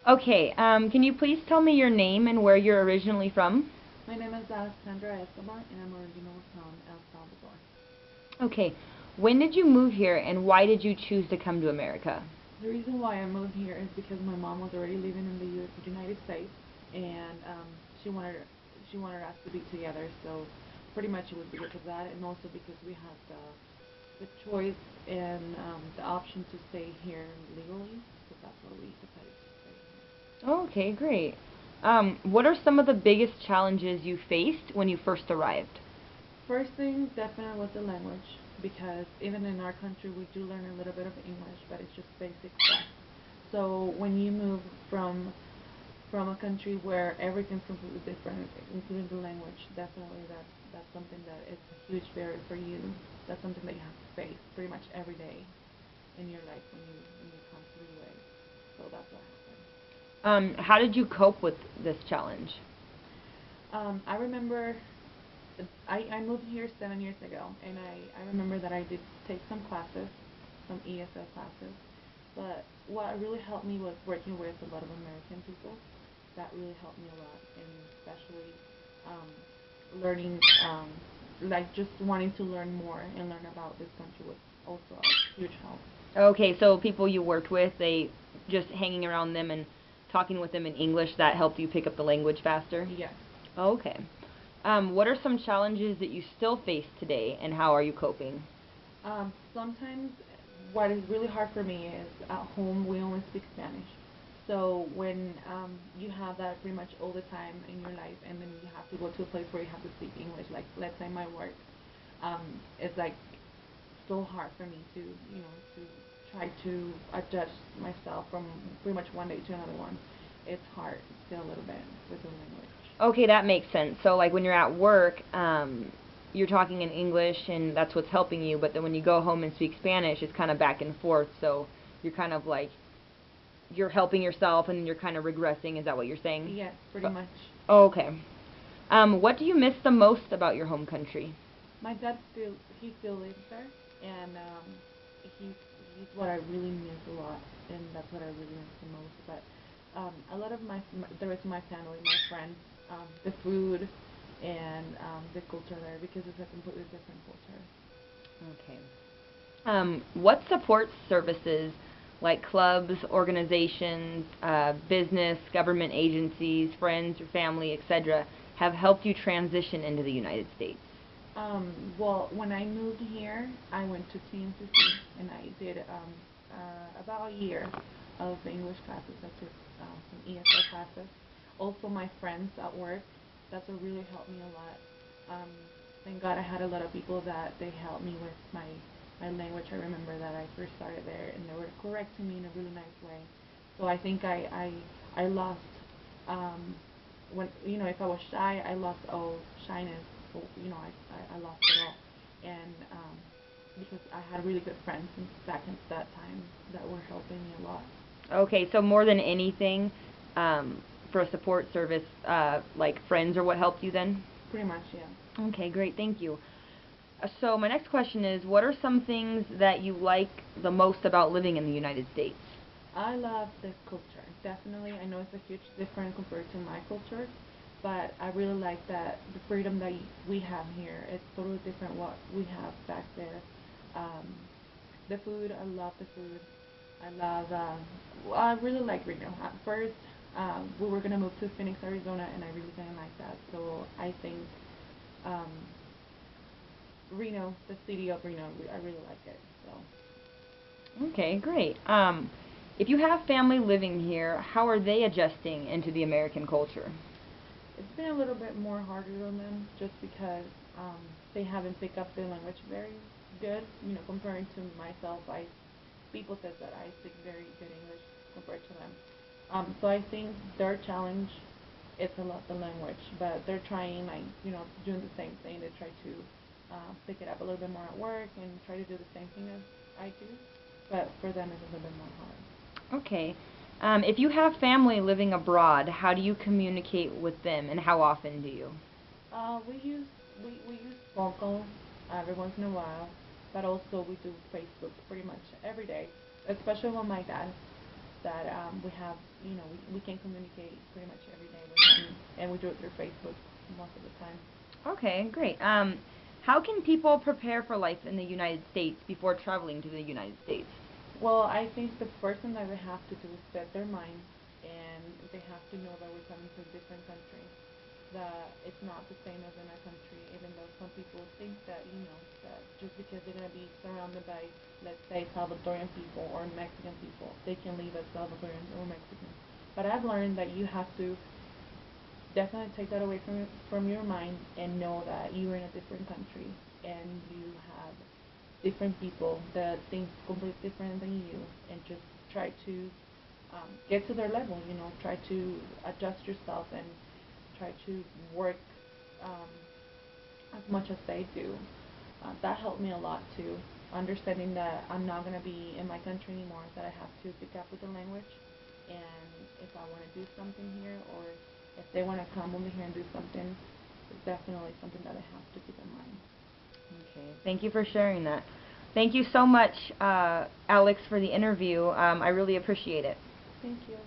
Okay, can you please tell me your name and where you're originally from? My name is Alexandra Escobar, and I'm original from El Salvador. Okay, when did you move here and why did you choose to come to America? The reason why I moved here is because my mom was already living in the United States, and she wanted she wanted us to be together. So pretty much it was because of that, and also because we had the choice and the option to stay here legally. So that's why we decided to stay here. Okay, great. What are some of the biggest challenges you faced when you first arrived? First thing definitely was the language because even in our country we do learn a little bit of English, but it's just basic stuff. So when you move from a country where everything's completely different, including the language, definitely that's something that is a huge barrier for you. That's something that you have to face pretty much every day in your life when you come to the US. So that's what happened. How did you cope with this challenge? I remember I moved here 7 years ago, and I remember that I did take some classes, some ESL classes, but what really helped me was working with a lot of American people. That really helped me a lot, and especially learning, like just wanting to learn more and learn about this country was also a huge help. Okay, so people you worked with, they just hanging around them and talking with them in English, that helped you pick up the language faster? Yes. Okay. What are some challenges that you still face today and how are you coping? Sometimes what is really hard for me is at home we only speak Spanish. So when you have that pretty much all the time in your life, and then you have to go to a place where you have to speak English, like let's say my work, it's like so hard for me to try to adjust myself from pretty much one day to another one. It's hard still a little bit with the language. Okay, that makes sense. So, like when you're at work, you're talking in English and that's what's helping you, but then when you go home and speak Spanish, it's kind of back and forth. So, you're kind of like you're helping yourself and you're kind of regressing. Is that what you're saying? Yes, pretty much. Okay. What do you miss the most about your home country? My dad still lives there, and he's he's what I really miss a lot, and that's what I really miss the most. But a lot of the rest of my family, my friends, the food, and the culture there because it's a completely different culture. Okay. What support services like clubs, organizations, business, government agencies, friends, or family, etc., have helped you transition into the United States? Well, when I moved here, I went to TNCC and I did about a year of English classes. I took some ESL classes. Also, my friends at work, that's what really helped me a lot. Thank God I had a lot of people that they helped me with my language. I remember that I first started there and they were correcting me in a really nice way. So I think I lost um, when if I was shy, I lost all shyness. So I lost it all, and because I had really good friends back in that time that were helping me a lot. Okay, so more than anything, for a support service, like friends or what helped you then? Pretty much, yeah. Okay, great, thank you. So my next question is, what are some things that you like the most about living in the United States? I love the culture. Definitely, I know it's a huge difference compared to my culture, but I really like that the freedom that we have here. It's totally different what we have back there. Um, the food, I love the food. I love. I really like Reno. At first, we were gonna move to Phoenix, Arizona, and I really didn't like that. So I think um, Reno, the city of Reno, I really like it. So Okay, great. If you have family living here, how are they adjusting into the American culture? it's been a little bit more harder on them just because they haven't picked up the language very good. Comparing to myself, I people said that I speak very good English compared to them. So I think their challenge is a lot the language, but they're trying like doing the same thing. They try to pick it up a little bit more at work and try to do the same thing as I do, but for them it's a little bit more hard. Okay. If you have family living abroad, how do you communicate with them and how often do you? We use phone calls every once in a while, but also we do Facebook pretty much every day, especially with my dad. that we have, we can communicate pretty much every day with them, and we do it through Facebook most of the time. Okay, great. How can people prepare for life in the United States before traveling to the United States? Well, I think the first thing that they have to do is set their mind, and they have to know that we're coming to a different country, that it's not the same as in our country, even though some people think that, that just because they're going to be surrounded by, let's say, Salvadorian people or Mexican people, they can leave as Salvadorians or Mexicans. But I've learned that you have to definitely take that away from your mind and know that you're in a different country and you have different people that think completely different than you, and just try to get to their level. Try to adjust yourself and try to work um, as much as they do. That helped me a lot too, understanding that I'm not going to be in my country anymore, that I have to pick up with the language, and if I want to do something here, or if they want to come over here and do something, it's definitely something that I have to keep in mind. Okay, thank you for sharing that. Thank you so much, Alex, for the interview. I really appreciate it. Thank you.